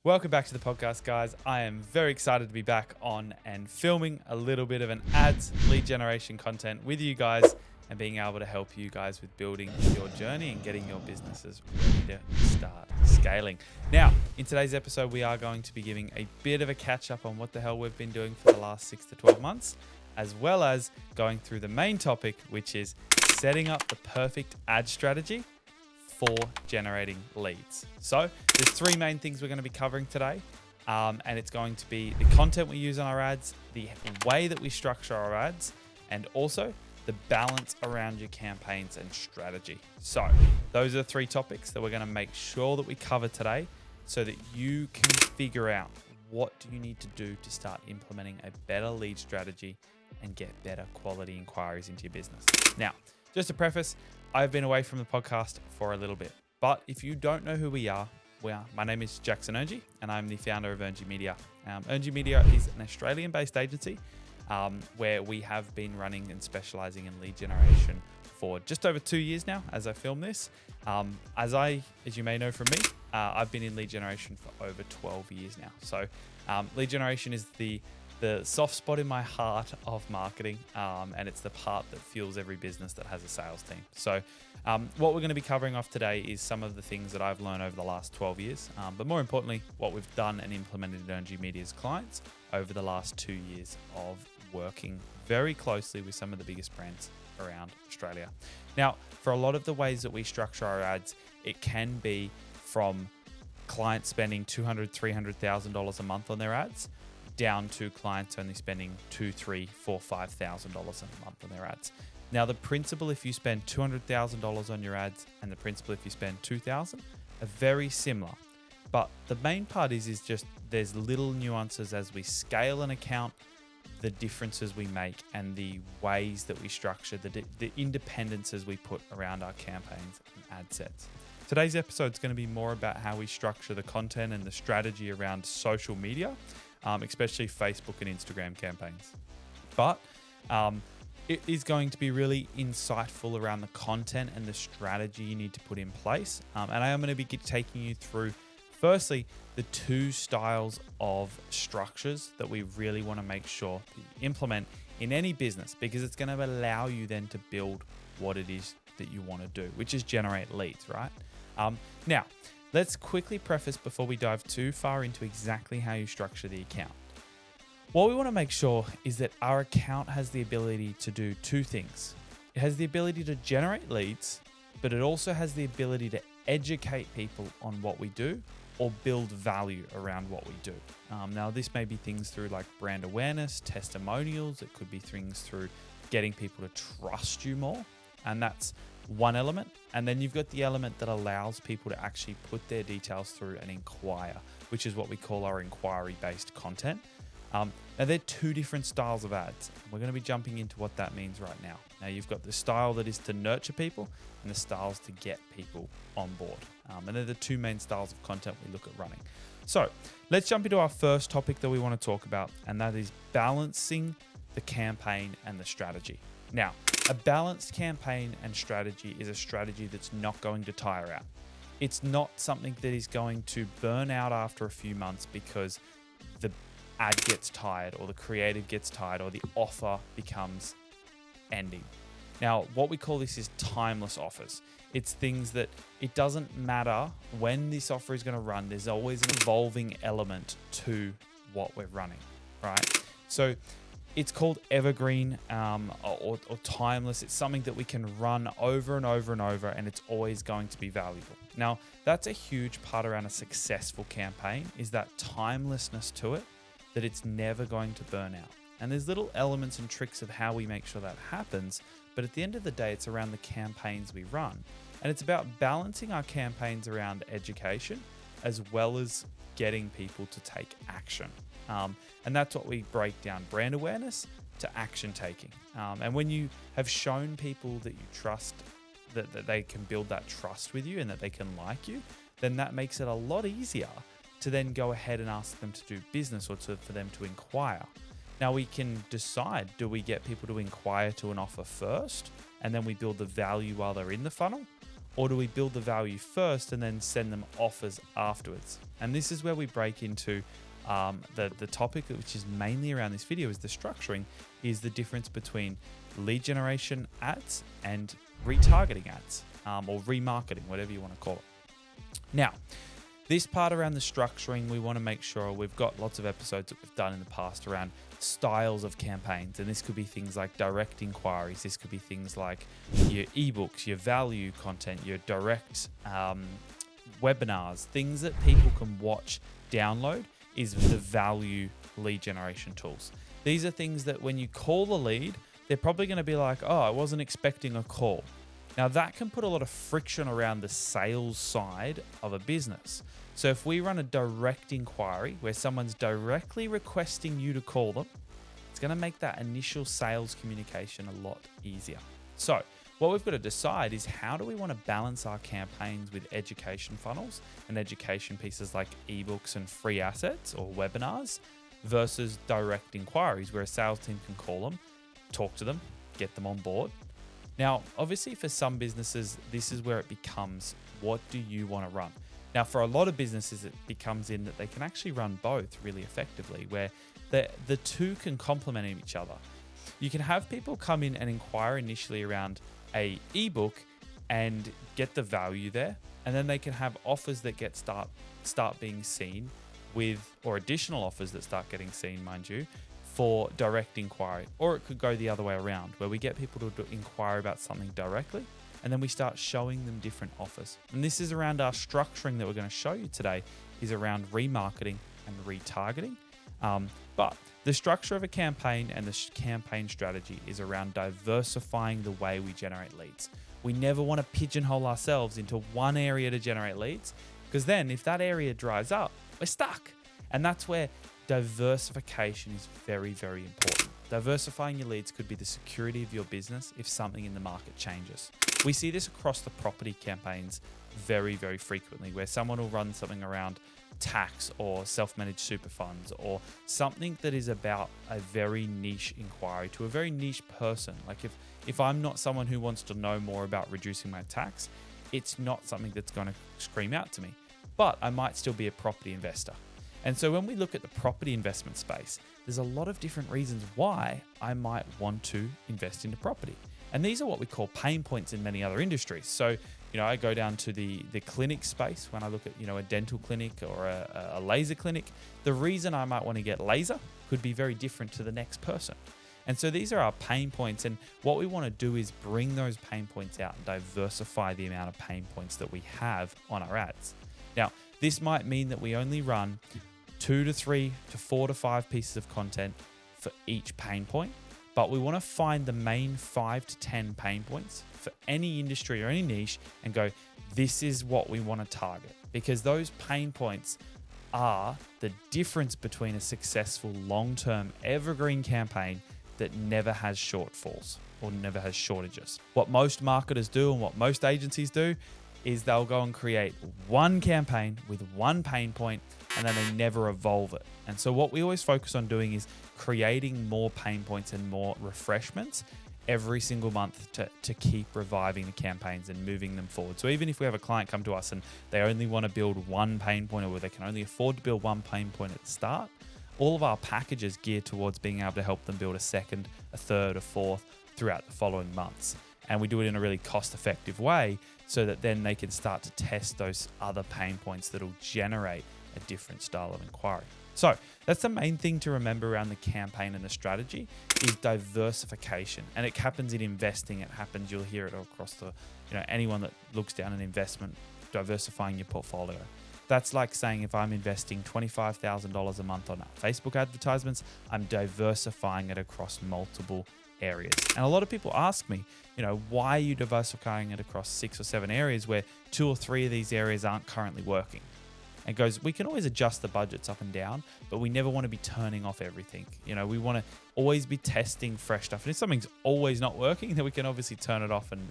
Welcome back to the podcast, guys. I am very excited to be back on and filming a little bit of an ads lead generation content with you guys and being able to help you guys with building your journey and getting your businesses ready to start scaling. Now, in today's episode, we are going to be giving a bit of a catch up on what the hell we've been doing for the last 6 to 12 months, as well as going through the main topic, which is setting up the perfect ad strategy for generating leads. So there's 3 main things we're going to be covering today. And it's going to be the content we use on our ads, the way that we structure our ads, and also the balance around your campaigns and strategy. So those are the 3 topics that we're going to make sure that we cover today so that you can figure out what do you need to do to start implementing a better lead strategy and get better quality inquiries into your business. Now, just to preface, I've been away from the podcast for a little bit, but if you don't know who we are, my name is Jackson Earngey, and I'm the founder of Earngey Media. Earngey Media is an Australian-based agency where we have been running and specializing in lead generation for just over 2 years now as I film this. As you may know from me, I've been in lead generation for over 12 years now. So lead generation is the soft spot in my heart of marketing, and it's the part that fuels every business that has a sales team. So what we're going to be covering off today is some of the things that I've learned over the last 12 years, but more importantly, what we've done and implemented at Earngey Media's clients over the last 2 years of working very closely with some of the biggest brands around Australia. Now, for a lot of the ways that we structure our ads, it can be from clients spending $200,000, $300,000 a month on their ads, down to clients only spending $2,000, $3,000, $4,000, $5,000 a month on their ads. Now, the principle if you spend $200,000 on your ads and the principle if you spend $2,000 are very similar. But the main part is just there's little nuances as we scale an account, the differences we make, and the ways that we structure, the independences we put around our campaigns and ad sets. Today's episode is going to be more about how we structure the content and the strategy around social media, especially Facebook and Instagram campaigns. But it is going to be really insightful around the content and the strategy you need to put in place. And I am going to be taking you through, firstly, the 2 styles of structures that we really want to make sure that you implement in any business, because it's going to allow you then to build what it is that you want to do, which is generate leads, right? Now, let's quickly preface before we dive too far into exactly how you structure the account. What we want to make sure is that our account has the ability to do 2 things. It has the ability to generate leads, but it also has the ability to educate people on what we do or build value around what we do. Now, this may be things through like brand awareness, testimonials. It could be things through getting people to trust you more. And that's one element. And then you've got the element that allows people to actually put their details through and inquire, which is what we call our inquiry-based content. Now, they're 2 different styles of ads. We're going to be jumping into what that means right now. Now, you've got the style that is to nurture people and the styles to get people on board. And they're the 2 main styles of content we look at running. So let's jump into our first topic that we want to talk about, and that is balancing the campaign and the strategy. Now, a balanced campaign and strategy is a strategy that's not going to tire out. It's not something that is going to burn out after a few months because the ad gets tired or the creative gets tired or the offer becomes ending. Now, what we call this is timeless offers. It's things that it doesn't matter when this offer is going to run. There's always an evolving element to what we're running, right? So it's called evergreen or timeless. It's something that we can run over and over and over, and it's always going to be valuable. Now, that's a huge part around a successful campaign, is that timelessness to it, that it's never going to burn out. And there's little elements and tricks of how we make sure that happens, but at the end of the day, it's around the campaigns we run. And it's about balancing our campaigns around education as well as getting people to take action. And that's what we break down brand awareness to action taking. And when you have shown people that you trust, that they can build that trust with you and that they can like you, then that makes it a lot easier to then go ahead and ask them to do business or for them to inquire. Now we can decide, do we get people to inquire to an offer first and then we build the value while they're in the funnel? Or do we build the value first and then send them offers afterwards? And this is where we break into the topic, which is mainly around this video, is the structuring, is the difference between lead generation ads and retargeting ads, or remarketing, whatever you want to call it. Now, this part around the structuring, we want to make sure we've got lots of episodes that we've done in the past around styles of campaigns. And this could be things like direct inquiries. This could be things like your ebooks, your value content, your direct webinars, things that people can watch, download, is the value lead generation tools. These are things that when you call the lead, they're probably going to be like, oh, I wasn't expecting a call. Now that can put a lot of friction around the sales side of a business. So if we run a direct inquiry where someone's directly requesting you to call them, it's going to make that initial sales communication a lot easier. So what we've got to decide is, how do we want to balance our campaigns with education funnels and education pieces like ebooks and free assets or webinars versus direct inquiries where a sales team can call them, talk to them, get them on board. Now, obviously for some businesses, this is where it becomes, what do you want to run? Now, for a lot of businesses, it becomes in that they can actually run both really effectively, where the two can complement each other. You can have people come in and inquire initially around a ebook and get the value there, and then they can have offers that get start being seen with, or additional offers that start getting seen, mind you, for direct inquiry. Or it could go the other way around, where we get people to inquire about something directly, and then we start showing them different offers. And this is around our structuring that we're going to show you today, is around remarketing and retargeting. But the structure of a campaign and the campaign strategy is around diversifying the way we generate leads. We never want to pigeonhole ourselves into one area to generate leads, because then if that area dries up, we're stuck. And that's where diversification is very, very important. Diversifying your leads could be the security of your business if something in the market changes. We see this across the property campaigns very, very frequently, where someone will run something around tax or self-managed super funds, or something that is about a very niche inquiry to a very niche person. Like if I'm not someone who wants to know more about reducing my tax, it's not something that's going to scream out to me, but I might still be a property investor. And so when we look at the property investment space, there's a lot of different reasons why I might want to invest into property. And these are what we call pain points in many other industries. So, I go down to the clinic space when I look at, a dental clinic or a laser clinic. The reason I might want to get laser could be very different to the next person. And so these are our pain points. And what we want to do is bring those pain points out and diversify the amount of pain points that we have on our ads. Now, this might mean that we only run 2 to 3 to 4 to 5 pieces of content for each pain point, but we want to find the main 5 to 10 pain points for any industry or any niche and go, this is what we want to target, because those pain points are the difference between a successful long-term evergreen campaign that never has shortfalls or never has shortages. What most marketers do and what most agencies do is they'll go and create one campaign with one pain point, and then they never evolve it. And so what we always focus on doing is creating more pain points and more refreshments every single month to keep reviving the campaigns and moving them forward. So even if we have a client come to us and they only want to build one pain point, or they can only afford to build one pain point at the start, all of our packages gear towards being able to help them build a second, a third, a fourth throughout the following months. And we do it in a really cost-effective way so that then they can start to test those other pain points that'll generate a different style of inquiry. So that's the main thing to remember around the campaign and the strategy, is diversification. And it happens in investing. It happens, you'll hear it across the, anyone that looks down an investment, diversifying your portfolio. That's like saying, if I'm investing $25,000 a month on Facebook advertisements, I'm diversifying it across multiple areas. And a lot of people ask me, why are you diversifying it across 6 or 7 areas where 2 or 3 of these areas aren't currently working? And goes, we can always adjust the budgets up and down, but we never want to be turning off everything. We want to always be testing fresh stuff. And if something's always not working, then we can obviously turn it off and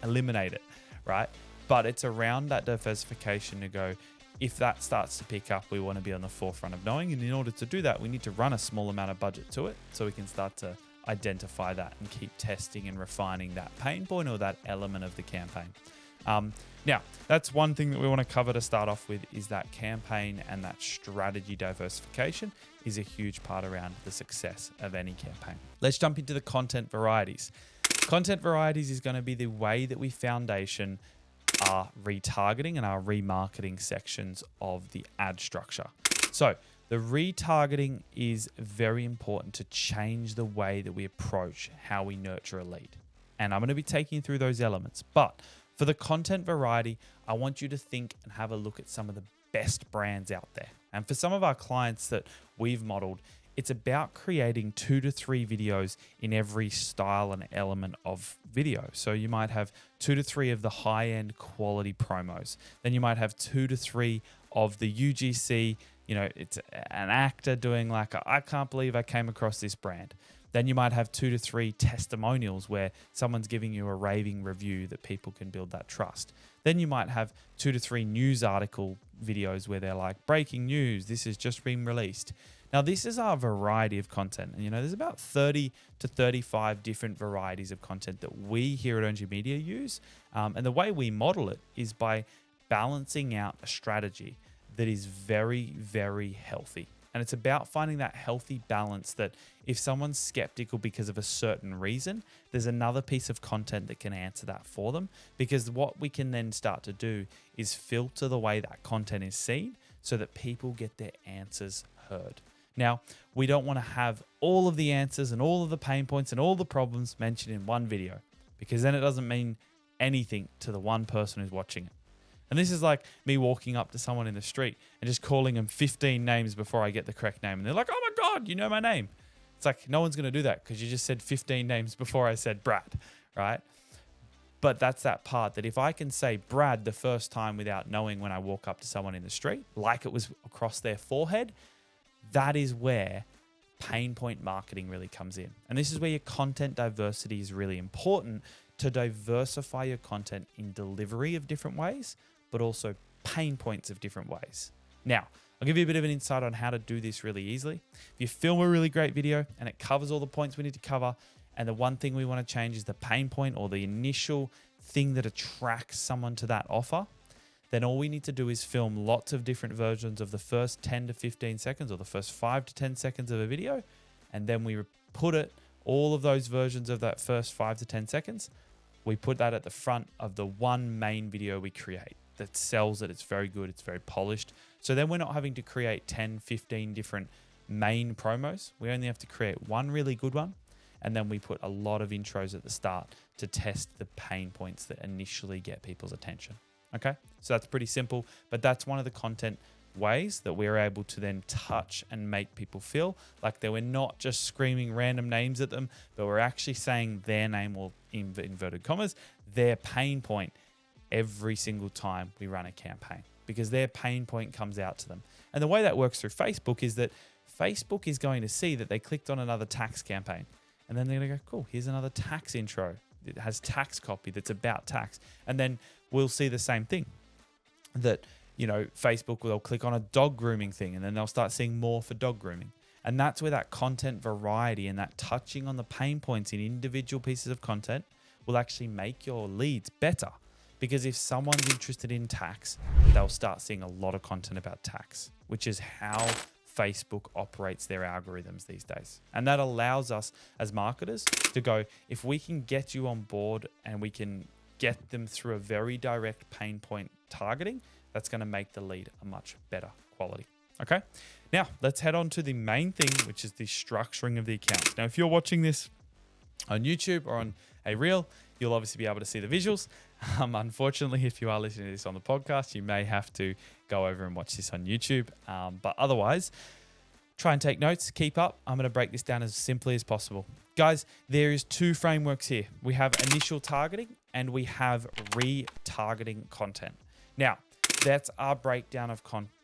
eliminate it, right? But it's around that diversification to go, if that starts to pick up, we want to be on the forefront of knowing. And in order to do that, we need to run a small amount of budget to it so we can start to identify that and keep testing and refining that pain point or that element of the campaign. Now, that's one thing that we want to cover to start off with, is that campaign and that strategy diversification is a huge part around the success of any campaign. Let's jump into the content varieties. Content varieties is going to be the way that we foundation our retargeting and our remarketing sections of the ad structure. So the retargeting is very important to change the way that we approach how we nurture a lead. And I'm going to be taking you through those elements. But for the content variety, I want you to think and have a look at some of the best brands out there. And for some of our clients that we've modeled, it's about creating 2 to 3 videos in every style and element of video. So you might have 2 to 3 of the high-end quality promos. Then you might have 2 to 3 of the UGC, it's an actor doing like, I can't believe I came across this brand. Then you might have 2 to 3 testimonials where someone's giving you a raving review that people can build that trust. Then you might have 2 to 3 news article videos where they're like, breaking news, this has just been released. Now, this is our variety of content. And, there's about 30 to 35 different varieties of content that we here at Earng Media use. And the way we model it is by balancing out a strategy that is very, very healthy. And it's about finding that healthy balance that if someone's skeptical because of a certain reason, there's another piece of content that can answer that for them. Because what we can then start to do is filter the way that content is seen so that people get their answers heard. Now, we don't want to have all of the answers and all of the pain points and all the problems mentioned in one video, because then it doesn't mean anything to the one person who's watching it. And this is like me walking up to someone in the street and just calling them 15 names before I get the correct name. And they're like, oh my God, you know my name. It's like, no one's going to do that because you just said 15 names before I said Brad, right? But that's that part that if I can say Brad the first time without knowing when I walk up to someone in the street, like it was across their forehead, that is where pain point marketing really comes in. And this is where your content diversity is really important, to diversify your content in delivery of different ways, but also pain points of different ways. Now, I'll give you a bit of an insight on how to do this really easily. If you film a really great video and it covers all the points we need to cover, and the one thing we want to change is the pain point or the initial thing that attracts someone to that offer, then all we need to do is film lots of different versions of the first 10 to 15 seconds or the first 5 to 10 seconds of a video. And then we put it, all of those versions of that first 5 to 10 seconds, we put that at the front of the one main video we create that sells it. It's very good. It's very polished. So then we're not having to create 10, 15 different main promos. We only have to create one really good one. And then we put a lot of intros at the start to test the pain points that initially get people's attention. Okay, so that's pretty simple, but that's one of the content ways that we're able to then touch and make people feel like that we're not just screaming random names at them, but we're actually saying their name, or in inverted commas, their pain point every single time we run a campaign, because their pain point comes out to them. And the way that works through Facebook is that Facebook is going to see that they clicked on another tax campaign, and then they're going to go, cool, here's another tax intro. It has tax copy that's about tax. And then we'll see the same thing, that, Facebook will click on a dog grooming thing, and then they'll start seeing more for dog grooming. And that's where that content variety and that touching on the pain points in individual pieces of content will actually make your leads better. Because if someone's interested in tax, they'll start seeing a lot of content about tax, which is how Facebook operates their algorithms these days. And that allows us as marketers to go, if we can get you on board and we can get them through a very direct pain point targeting, that's going to make the lead a much better quality. Okay. Now let's head on to the main thing, which is the structuring of the accounts. Now, if you're watching this on YouTube or on a reel, you'll obviously be able to see the visuals. Unfortunately, if you are listening to this on the podcast, you may have to go over and watch this on YouTube. But otherwise, try and take notes, keep up. I'm going to break this down as simply as possible. Guys, there is 2 frameworks here. We have initial targeting and we have retargeting content. Now, that's our breakdown of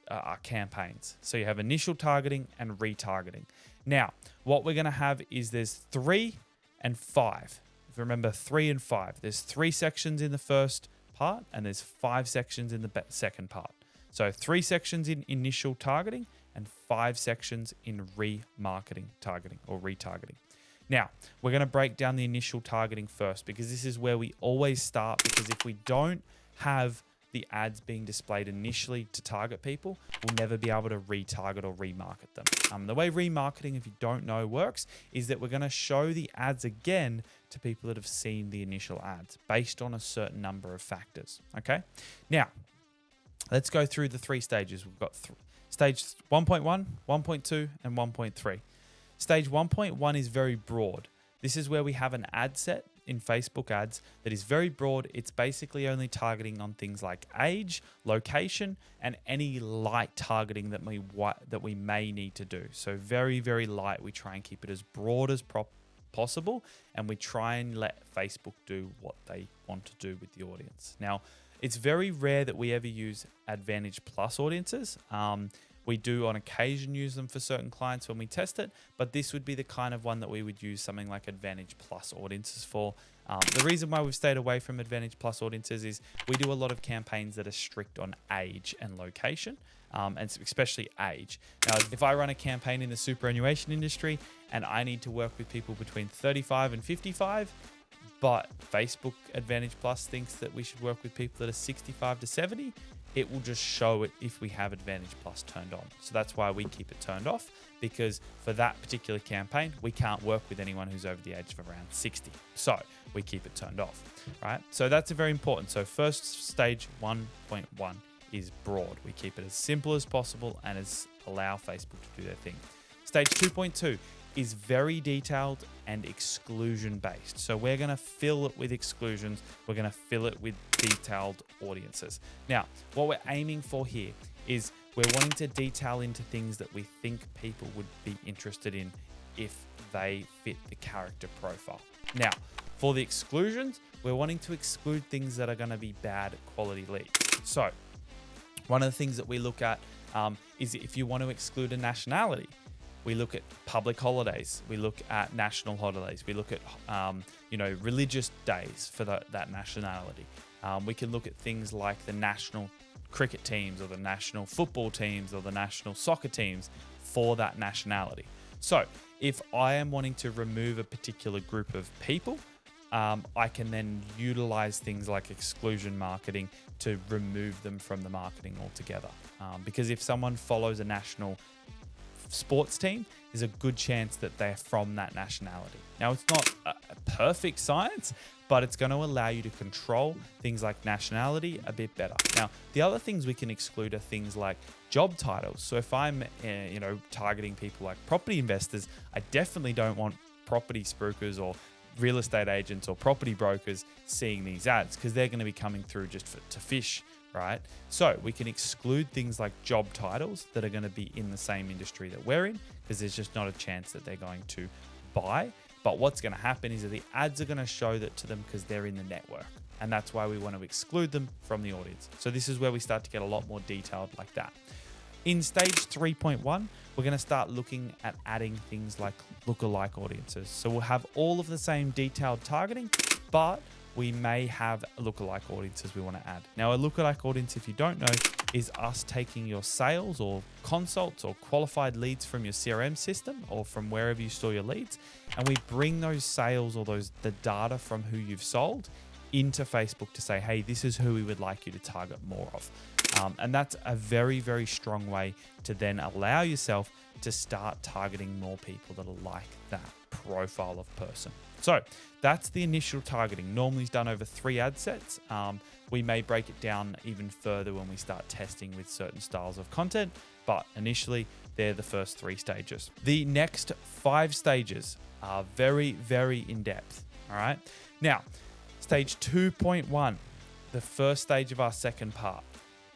our campaigns. So you have initial targeting and retargeting. Now, what we're going to have is there's 3 and 5. If you remember 3 and 5, there's 3 sections in the first part and there's 5 sections in the second part. So 3 sections in initial targeting and 5 sections in remarketing targeting or retargeting. Now, we're going to break down the initial targeting first, because this is where we always start, because if we don't have the ads being displayed initially to target people, we'll never be able to retarget or remarket them. The way remarketing, if you don't know, works is that we're going to show the ads again to people that have seen the initial ads based on a certain number of factors. Okay. Now, let's go through the 3 stages. We've got stage 1.1, 1.2, and 1.3. Stage 1.1 is very broad. This is where we have an ad set in Facebook ads that is very broad. It's basically only targeting on things like age, location, and any light targeting that we may need to do. So very, very light. We try and keep it as broad as possible, and we try and let Facebook do what they want to do with the audience. Now, it's very rare that we ever use Advantage Plus audiences. We do on occasion use them for certain clients when we test it, but this would be the kind of one that we would use something like Advantage Plus audiences for. The reason why we've stayed away from Advantage Plus audiences is we do a lot of campaigns that are strict on age and location, and especially age. Now, if I run a campaign in the superannuation industry and I need to work with people between 35 and 55, but Facebook Advantage Plus thinks that we should work with people that are 65 to 70, it will just show it if we have Advantage Plus turned on. So that's why we keep it turned off, because for that particular campaign, we can't work with anyone who's over the age of around 60. So we keep it turned off, right? So that's very important. So first stage 1.1 is broad. We keep it as simple as possible and allow Facebook to do their thing. Stage 2.2 is very detailed and exclusion based. So we're going to fill it with exclusions. We're going to fill it with detailed audiences. Now, what we're aiming for here is we're wanting to detail into things that we think people would be interested in if they fit the character profile. Now, for the exclusions, we're wanting to exclude things that are going to be bad quality leads. So one of the things that we look at is if you want to exclude a nationality, we look at public holidays. We look at national holidays. We look at, religious days for that nationality. We can look at things like the national cricket teams or the national football teams or the national soccer teams for that nationality. So if I am wanting to remove a particular group of people, I can then utilize things like exclusion marketing to remove them from the marketing altogether. Because if someone follows a national sports team, there's a good chance that they're from that nationality. Now, it's not a perfect science, but it's going to allow you to control things like nationality a bit better. Now, the other things we can exclude are things like job titles. So if I'm, targeting people like property investors, I definitely don't want property spruikers or real estate agents or property brokers seeing these ads, because they're going to be coming through just to fish, right? So we can exclude things like job titles that are going to be in the same industry that we're in, because there's just not a chance that they're going to buy. But what's going to happen is that the ads are going to show that to them because they're in the network. And that's why we want to exclude them from the audience. So this is where we start to get a lot more detailed like that. In stage 3.1, we're going to start looking at adding things like lookalike audiences. So we'll have all of the same detailed targeting, but we may have lookalike audiences we want to add. Now, a lookalike audience, if you don't know, is us taking your sales or consults or qualified leads from your CRM system or from wherever you store your leads, and we bring those sales or the data from who you've sold into Facebook to say, hey, this is who we would like you to target more of. And that's a very, very strong way to then allow yourself to start targeting more people that are like that profile of person. So that's the initial targeting. Normally it's done over 3 ad sets. We may break it down even further when we start testing with certain styles of content, but initially they're the first 3 stages. The next 5 stages are very, very in-depth. All right. Now, stage 2.1, the first stage of our second part,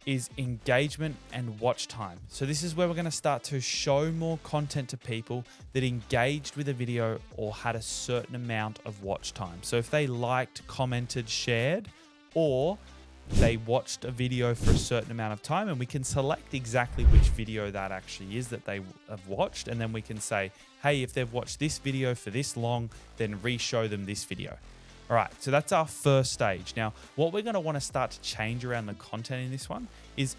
is engagement and watch time. So this is where we're going to start to show more content to people that engaged with a video or had a certain amount of watch time. So if they liked, commented, shared, or they watched a video for a certain amount of time, and we can select exactly which video that actually is that they have watched. And then we can say, hey, if they've watched this video for this long, then re-show them this video. All right, so that's our first stage. Now, what we're going to want to start to change around the content in this one is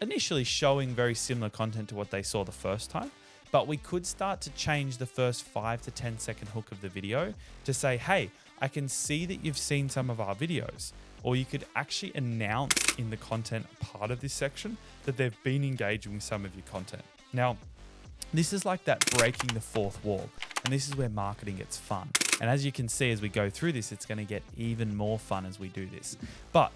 initially showing very similar content to what they saw the first time, but we could start to change the first 5 to 10 second hook of the video to say, hey, I can see that you've seen some of our videos. or you could actually announce in the content part of this section that they've been engaging with some of your content. Now, this is like that breaking the fourth wall, and this is where marketing gets fun. And as you can see, as we go through this, it's going to get even more fun as we do this. But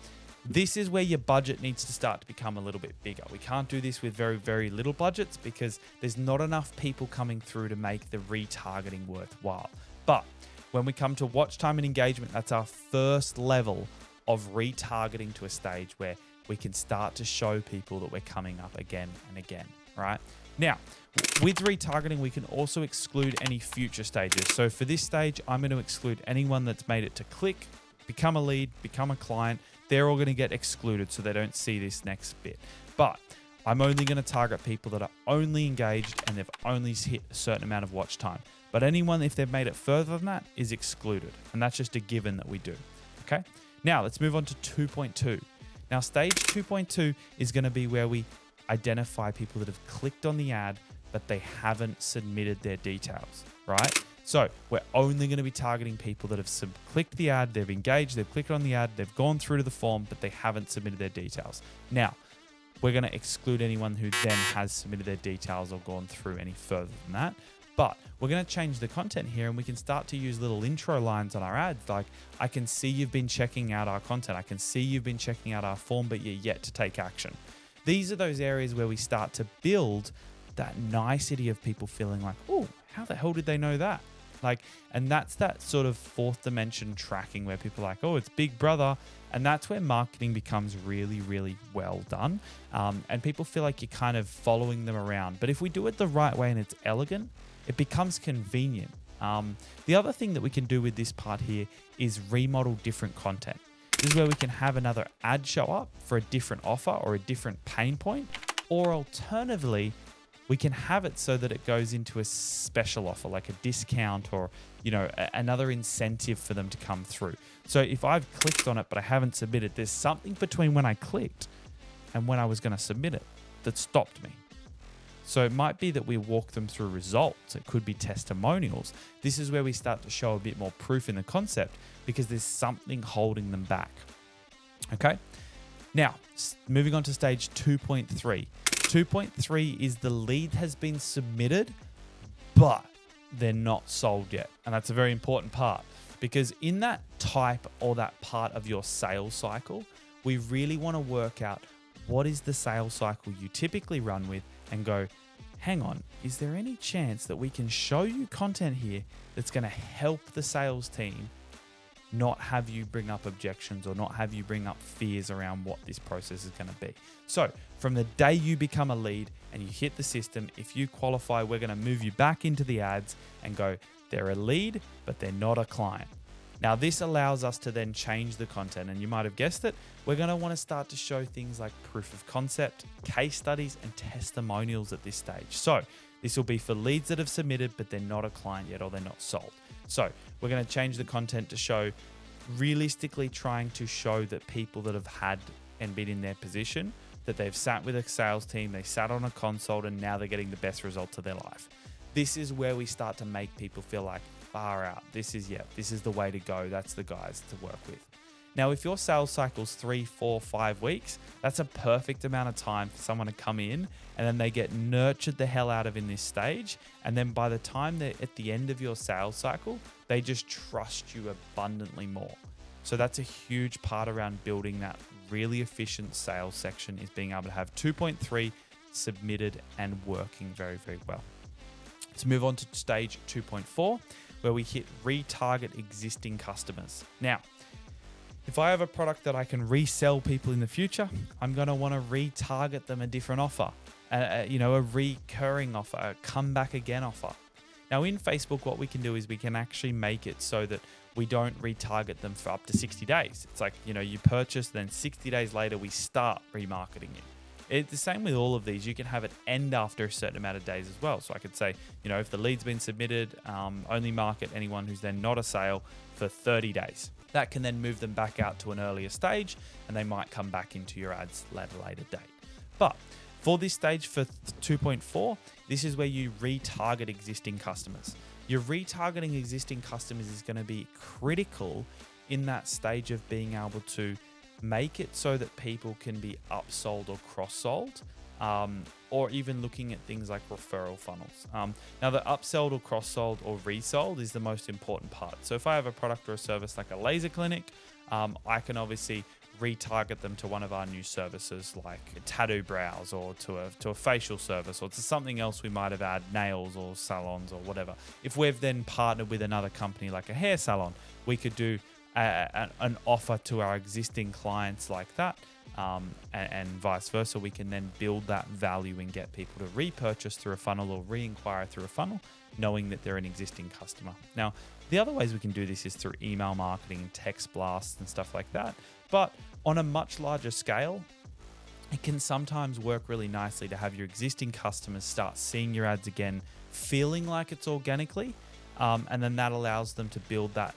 this is where your budget needs to start to become a little bit bigger. We can't do this with very, very little budgets because there's not enough people coming through to make the retargeting worthwhile. But when we come to watch time and engagement, that's our first level of retargeting to a stage where we can start to show people that we're coming up again and again, right? Now, with retargeting, we can also exclude any future stages. So for this stage, I'm going to exclude anyone that's made it to click, become a lead, become a client. They're all going to get excluded so they don't see this next bit. But I'm only going to target people that are only engaged and they've only hit a certain amount of watch time. But anyone, if they've made it further than that, is excluded. And that's just a given that we do. Okay. Now let's move on to 2.2. Now stage 2.2 is going to be where we identify people that have clicked on the ad, but they haven't submitted their details, right? So we're only going to be targeting people that have clicked the ad, they've engaged, they've clicked on the ad, they've gone through to the form, but they haven't submitted their details. Now, we're going to exclude anyone who then has submitted their details or gone through any further than that. But we're going to change the content here and we can start to use little intro lines on our ads. Like, I can see you've been checking out our content. I can see you've been checking out our form, but you're yet to take action. These are those areas where we start to build that nicety of people feeling like, oh, how the hell did they know that? Like, and that's that sort of fourth dimension tracking where people are like, oh, it's Big Brother. And that's where marketing becomes really, really well done. And people feel like you're kind of following them around. But if we do it the right way and it's elegant, it becomes convenient. The other thing that we can do with this part here is remodel different content. This is where we can have another ad show up for a different offer or a different pain point, or alternatively, we can have it so that it goes into a special offer, like a discount or, you know, another incentive for them to come through. So if I've clicked on it, but I haven't submitted, there's something between when I clicked and when I was going to submit it that stopped me. So it might be that we walk them through results. It could be testimonials. This is where we start to show a bit more proof in the concept because there's something holding them back. Okay. Now, moving on to stage 2.3. 2.3 is the lead has been submitted, but they're not sold yet. And that's a very important part because in that type or that part of your sales cycle, we really want to work out what is the sales cycle you typically run with and go, hang on, is there any chance that we can show you content here that's going to help the sales team not have you bring up objections or not have you bring up fears around what this process is going to be? So from the day you become a lead and you hit the system, if you qualify, we're going to move you back into the ads and go, they're a lead, but they're not a client. Now, this allows us to then change the content, and you might have guessed it, we're going to want to start to show things like proof of concept, case studies, and testimonials at this stage. So this will be for leads that have submitted, but they're not a client yet or they're not sold. So we're going to change the content to show realistically trying to show that people that have had and been in their position, that they've sat with a sales team, they sat on a consult, and now they're getting the best results of their life. This is where we start to make people feel like, far out. This is the way to go. That's the guys to work with. Now, if your sales cycle's 3, 4, 5 weeks, that's a perfect amount of time for someone to come in and then they get nurtured the hell out of in this stage. And then by the time they're at the end of your sales cycle, they just trust you abundantly more. So that's a huge part around building that really efficient sales section, is being able to have 2.3 submitted and working very, very well. Let's move on to stage 2.4, where we hit retarget existing customers. Now, if I have a product that I can resell people in the future, I'm going to want to retarget them a different offer, a recurring offer, a come back again offer. Now in Facebook, what we can do is we can actually make it so that we don't retarget them for up to 60 days. It's like, you purchase, then 60 days later, we start remarketing you. It's the same with all of these. You can have it end after a certain amount of days as well. So I could say, if the lead's been submitted, only market anyone who's then not a sale for 30 days. That can then move them back out to an earlier stage and they might come back into your ads at a later date. But for this stage for 2.4, this is where you retarget existing customers. Your retargeting existing customers is going to be critical in that stage of being able to make it so that people can be upsold or cross-sold, or even looking at things like referral funnels. Now, the upsold or cross-sold or resold is the most important part. So if I have a product or a service like a laser clinic, I can obviously retarget them to one of our new services like tattoo brows, or to a facial service, or to something else we might have had, nails or salons or whatever. If we've then partnered with another company like a hair salon, we could do an offer to our existing clients like that, and vice versa. We can then build that value and get people to repurchase through a funnel or re-inquire through a funnel, knowing that they're an existing customer. Now, the other ways we can do this is through email marketing, text blasts and stuff like that. But on a much larger scale, it can sometimes work really nicely to have your existing customers start seeing your ads again, feeling like it's organically, and then that allows them to build that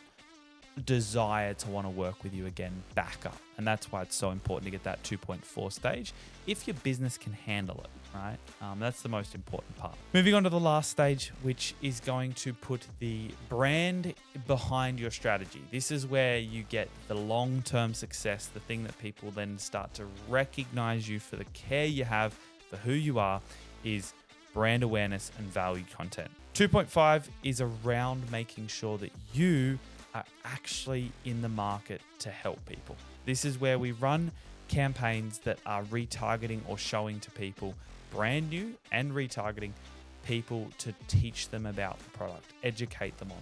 desire to want to work with you again back up. And that's why it's so important to get that 2.4 stage if your business can handle it, right? That's the most important part. Moving on to the last stage, which is going to put the brand behind your strategy. This is where you get the long-term success, the thing that people then start to recognize you for the care you have for who you are, is brand awareness and value content. 2.5 is around making sure that you are actually in the market to help people. This is where we run campaigns that are retargeting or showing to people brand new, and retargeting people to teach them about the product, educate them on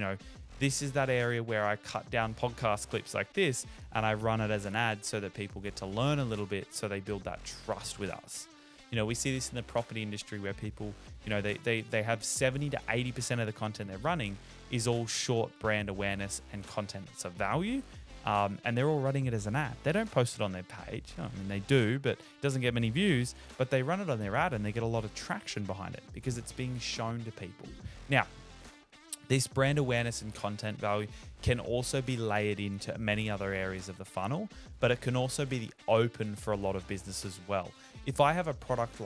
it. This is that area where I cut down podcast clips like this and I run it as an ad so that people get to learn a little bit, so they build that trust with us. We see this in the property industry where people, they have 70 to 80% of the content they're running is all short brand awareness and content that's of value. And they're all running it as an ad. They don't post it on their page. They do, but it doesn't get many views, but they run it on their ad and they get a lot of traction behind it because it's being shown to people. Now, this brand awareness and content value can also be layered into many other areas of the funnel, but it can also be the open for a lot of businesses as well. If I have a product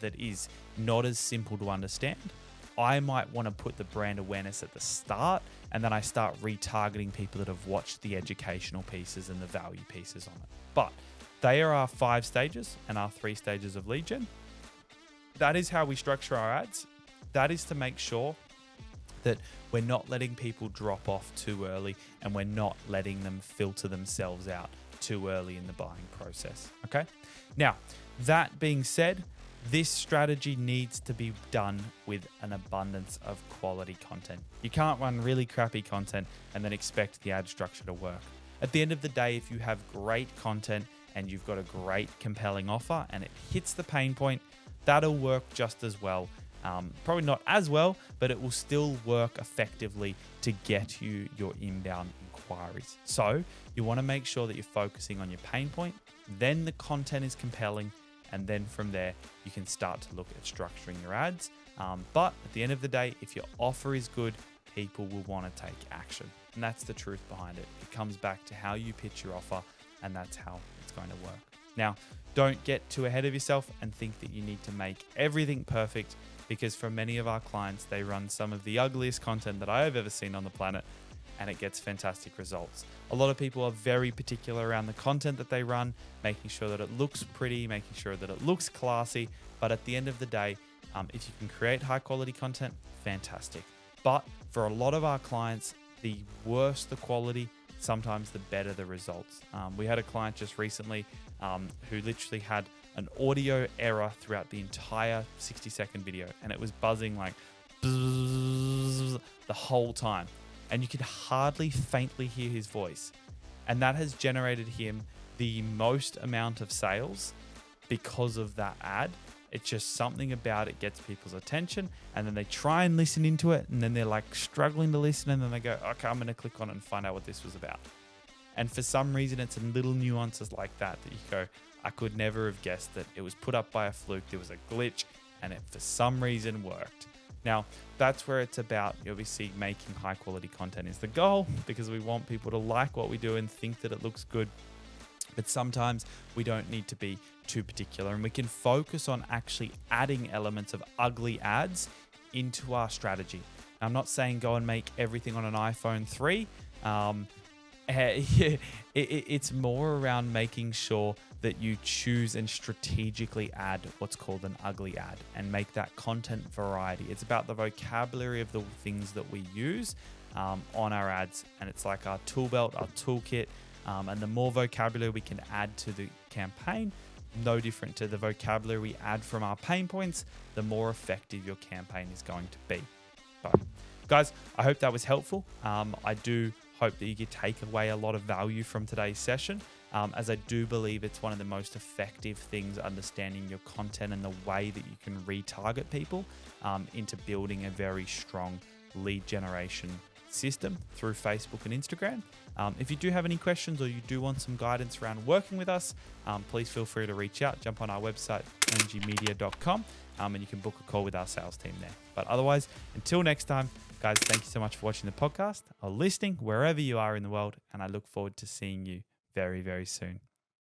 that is not as simple to understand, I might want to put the brand awareness at the start, and then I start retargeting people that have watched the educational pieces and the value pieces on it. But they are our 5 stages and our 3 stages of lead gen. That is how we structure our ads. That is to make sure that we're not letting people drop off too early, and we're not letting them filter themselves out too early in the buying process. Okay. Now, that being said, this strategy needs to be done with an abundance of quality content. You can't run really crappy content and then expect the ad structure to work. At the end of the day, if you have great content and you've got a great compelling offer and it hits the pain point, that'll work just as well. Probably not as well, but it will still work effectively to get you your inbound inquiries. So you want to make sure that you're focusing on your pain point, then the content is compelling, and then from there, you can start to look at structuring your ads. But at the end of the day, if your offer is good, people will want to take action. And that's the truth behind it. It comes back to how you pitch your offer, and that's how it's going to work. Now, don't get too ahead of yourself and think that you need to make everything perfect, because for many of our clients, they run some of the ugliest content that I have ever seen on the planet, and it gets fantastic results. A lot of people are very particular around the content that they run, making sure that it looks pretty, making sure that it looks classy. But at the end of the day, if you can create high quality content, fantastic. But for a lot of our clients, the worse the quality, sometimes the better the results. We had a client just recently who literally had an audio error throughout the entire 60-second video, and it was buzzing like the whole time. And you could hardly faintly hear his voice. And that has generated him the most amount of sales because of that ad. It's just something about it gets people's attention, and then they try and listen into it, and then they're like struggling to listen, and then they go, okay, I'm going to click on it and find out what this was about. And for some reason, it's in little nuances like that you go, I could never have guessed that it was put up by a fluke, there was a glitch, and it for some reason worked. Now, that's where it's about. Obviously, making high quality content is the goal, because we want people to like what we do and think that it looks good. But sometimes we don't need to be too particular, and we can focus on actually adding elements of ugly ads into our strategy. Now, I'm not saying go and make everything on an iPhone 3. Yeah, it's more around making sure that you choose and strategically add what's called an ugly ad and make that content variety. It's about the vocabulary of the things that we use on our ads, and it's like our tool belt, our toolkit, and the more vocabulary we can add to the campaign, no different to the vocabulary we add from our pain points, the more effective your campaign is going to be. So, guys, I hope that was helpful. I do hope that you could take away a lot of value from today's session, as I do believe it's one of the most effective things, understanding your content and the way that you can retarget people into building a very strong lead generation system through Facebook and Instagram. If you do have any questions or you do want some guidance around working with us, please feel free to reach out. Jump on our website, earngeymedia.com, and you can book a call with our sales team there. But otherwise, until next time, guys, thank you so much for watching the podcast or listening wherever you are in the world, and I look forward to seeing you very, very soon.